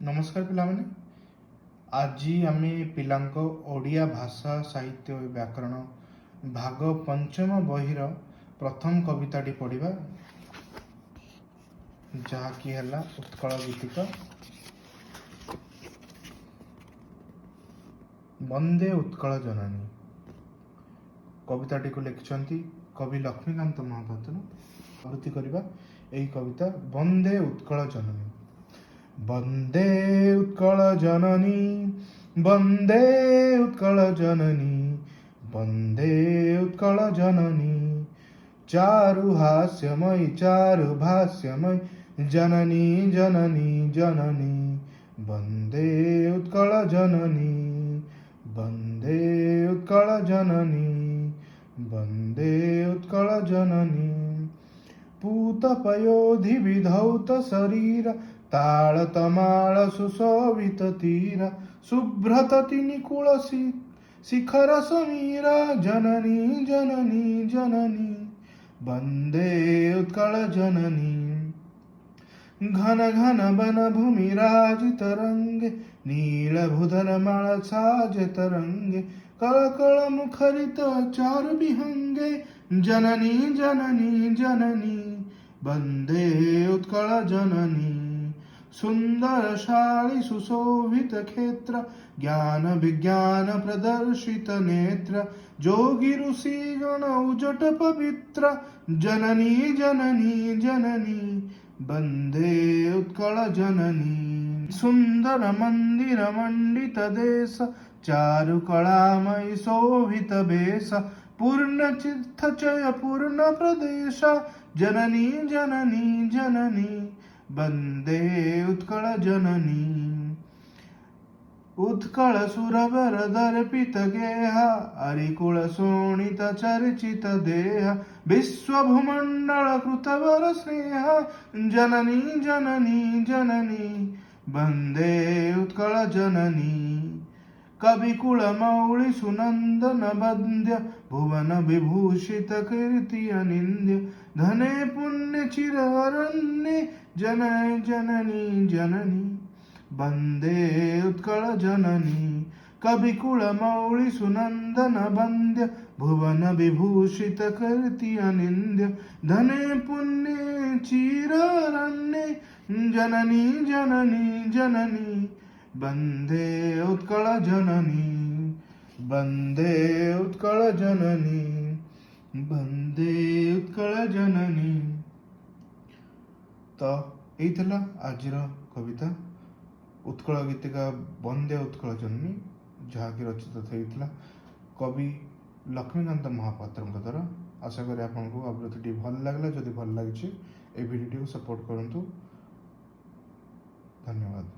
नमस्कार पिलाମାନେ। ଆଜି ଆମେ ପିଲାଙ୍କ ଓଡ଼ିଆ ଭାଷା ସାହିତ୍ୟ ଓ ବ୍ୟାକରଣ ଭାଗ ପଞ୍ଚମ ବହିର ପ୍ରଥମ କବିତାଟି ପଢ଼ିବା, ଯାହାକି ହେଲା ଉତ୍କଳ ଗୀତିକା। ବନ୍ଦେ ଉତ୍କଳ ଜନନୀ। କବିତାଟିକୁ ଲେଖିଛନ୍ତି କବି ଲକ୍ଷ୍ମୀକାନ୍ତ ମହାପାତ୍ର। ଆବୃତ୍ତି କରିବା ଏହି କବିତା ବନ୍ଦେ ଉତ୍କଳ ଜନନୀ। वन्दे उत्कल जननी, वन्दे उत्कल जननी, वन्दे उत्कल जननी, चारु हास्यमयी चारु भाष्यमयी जननी जननी जननी, वन्दे उत्कल जननी, वन्दे उत्कल जननी, वन्दे उत्कल जननी। पूतपयोधि विधौत शरीर, तालतमाल सुशोभित तीर, शुभ्रतति निकुल शिखर समीरा, जननी जननी जननी, वन्दे उत्कल जननी। घन घन वन भूमि राजित रंगे, नीलभूधर माल साज तरंगे, कल कल मुखरित चारु विहंगे, जननी जननी जननी, वन्दे उत्कल जननी। सुंदर शाली सुशोभित क्षेत्र, ज्ञान विज्ञान प्रदर्शित नेत्र, जोगी ऋषि गण उजट पवित्र, जननी जननी जननी, वन्दे उत्कल जननी। सुंदर मंदिर मंडित देश, चारु कलामयी शोभित वेश, पूर्ण तीर्थ चय पूर्ण प्रदेश, जननी जननी जननी, वन्दे उत्कल जननी। उत्कल सुरवर दर्पित गेह, अरिकुल शोणित चर्चित देह, विश्वभूमण्डल कृतवर स्नेह, जननी जननी जननी, वन्दे उत्कल जननी। कविकुल मौळि सुनंदन वन्द्य, भुवन विभूषित कीर्ति अनिंद्य, धने पुण्य चिर अरण्ये, जननी जननी जननी, वन्दे उत्कल जननी। कविकुल मौळि सुनंदन वन्द्य, भुवन विभूषित कीर्ति अनिंद्य, धने पुण्य चिर अरण्ये, जननी जननी जननी, वन्दे उत्कल जननी, वन्दे उत्कल जननी, वन्दे उत्कल जननी। तो यही आजिर कविता उत्कल गीतिका वन्दे उत्कल जननी, जहाँकि रचित होता कवि लक्ष्मीकांत महापात्र द्वारा। आशा करी आपको आवृत्ति भल लगला। जदि भल लगी भिडियो सपोर्ट करूँ। धन्यवाद।